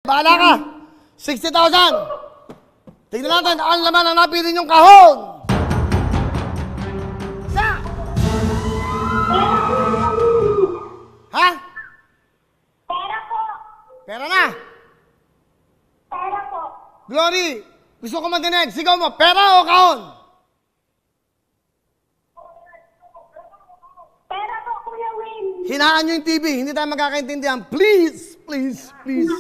bahala ka. 60,000. Tignan natin, ang laman ang napili niyong kahon. Isa. Ha? Pera po. Pera na. Pera po. Glory, gusto ko madinig. Sigaw mo, pera o kahon? Pera po, Kuya Will. Hinaan nyo yung TV, hindi tayo magkakaintindihan. Please, please, please.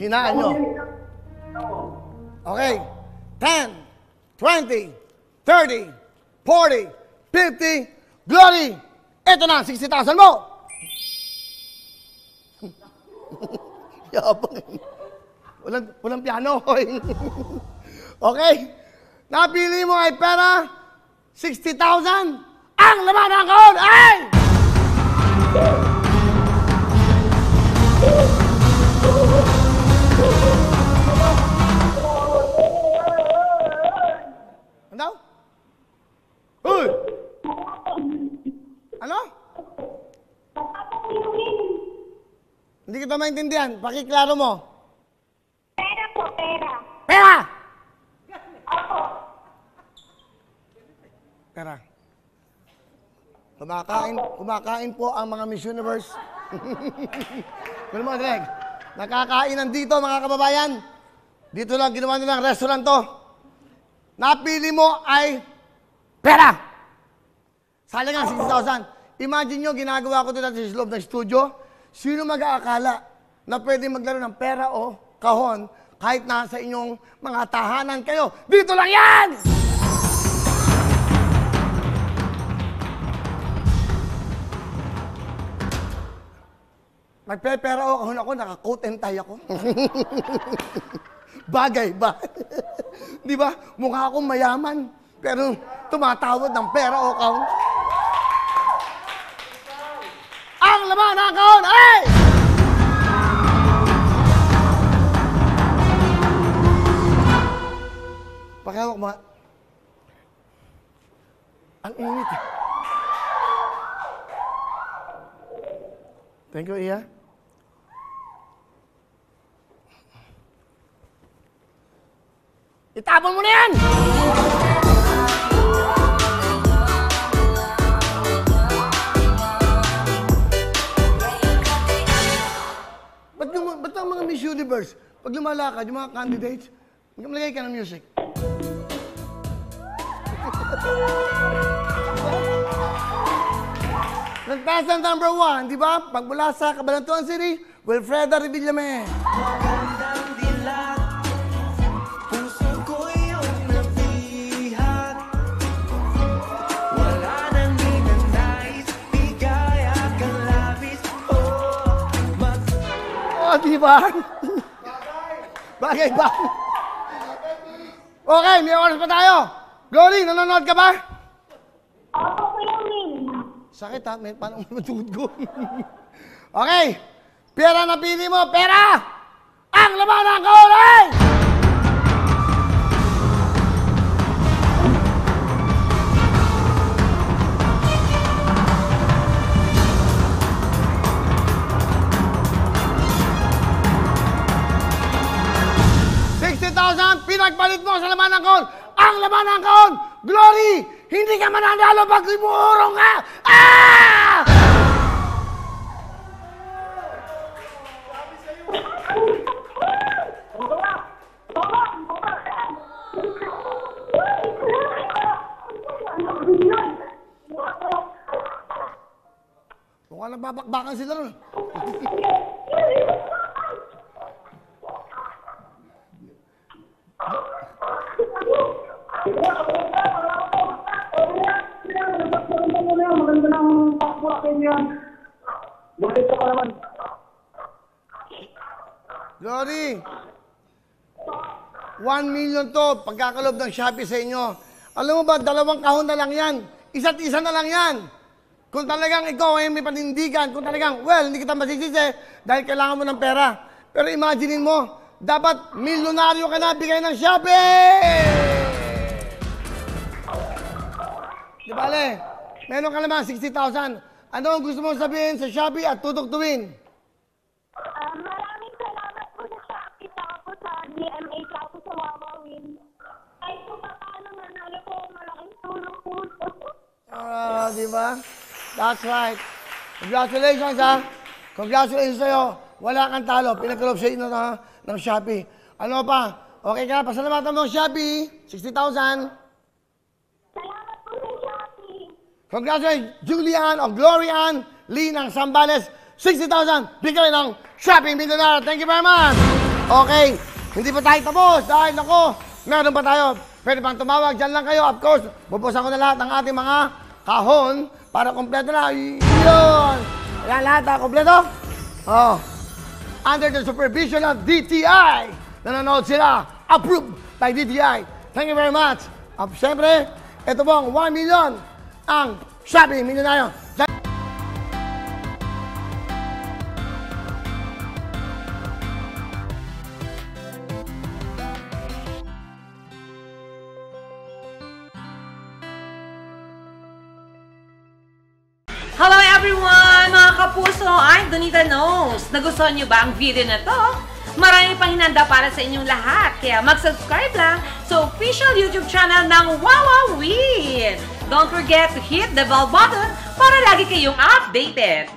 Hinaan nyo. Okay. 10, 20, 30, 40, 50. Glory! Ito na, 60,000 mo! Yabang. Walang piano. Okay. Napili mo ay pera, 60,000. Ang laman ng kahon ay... Ano? Uy! Ano? Hindi kita maintindihan. Pakiklaro mo. Pera po, pera. Pera! Opo. Pera. Kumakain po ang mga Miss Universe. Ano mo, Greg? Nakakainan dito, mga kababayan. Dito lang, ginawa nilang restaurant to. Napili mo ay pera. Sala nga, 60,000. Imagine nyo, ginagawa ko dito sa loob ng studio. Sino mag-aakala na pwede maglaro ng pera o kahon kahit nasa inyong mga tahanan kayo? Dito lang yan! Magpe-pera o kahon ako, naka-coat and tie ako. Bagay ba? Di ba? Mukha akong mayaman, pero tumatawad ng pera o kahon. Ang laman ng kahon ay... Pakihawak mo. Ang init. Thank you, Iya. Itapon mo na yan! Ba't ang mga Miss Universe, pag lumalakad, yung mga candidates, maglagay ka ng music. Contestant number 1, di ba? Pagmula sa Cabanatuan City, Wilfreda Revillame. Oh, di ba? Bagay ba? Okay, may oras pa tayo. Glory, nanonood ka ba? Opo, Kuya Will. Sakit ha, may paano matugod ko. Okay, pera na pili mo, pera! Ang laman ng kahon ay... pinagpalit mo sa laman ng kahon. Ang laman ng kahon, Glory! Hindi ka mananalo pag limuurong ka! Ah! Mukhang nagbabakbakan sila ron. Maganda ng pakpulakin yan. Bakit ka pa naman? Glory! 1 million to, pagkakalob ng Shopee sa inyo. Alam mo ba, 2 kahon na lang yan. Isa't isa na lang yan. Kung talagang ikaw ay may panindigan, kung talagang, well, hindi kita masisisi dahil kailangan mo ng pera. Pero imaginein mo, dapat milyonaryo ka na bigay ng Shopee! Di ba, Ale? Meron ka naman 60,000. Ano ang gusto mong sabihin sa Shopee at tutugtuin? Maraming salamat po sa ba? That's right. Congratulations, ha? Congratulations sa'yo. Wala kang talo. Pinag-club sa inyo ng Shopee. Ano pa? Okay ka? Pasalamatan mo ang Shopee. 60,000. Salamat po sa Shopee. Congratulations, Julian o Glorian Lee ng Zambales. 60,000. Bigay ng Shopping Millionaire. Thank you very much. Okay. Hindi pa tayo tapos. Dahil ako, meron pa tayo. Pwede pang tumawag. Diyan lang kayo. Of course, bubusan ko na lahat ng ating mga kahon para kompleto na. Yun. Ayan lahat ha. Kompleto? Oh. Under the supervision of DTI. Nanonood sila. Approved by DTI. Thank you very much. At siyempre, ito pong 1 million ang Shopping Millionaire. Hello everyone! Mga kapuso, I'm Donita Knows. Nagustuhan niyo ba ang video na to? Marami pang hinanda para sa inyong lahat. Kaya mag-subscribe lang sa official YouTube channel ng Wawa Win. Don't forget to hit the bell button para lagi kayong updated.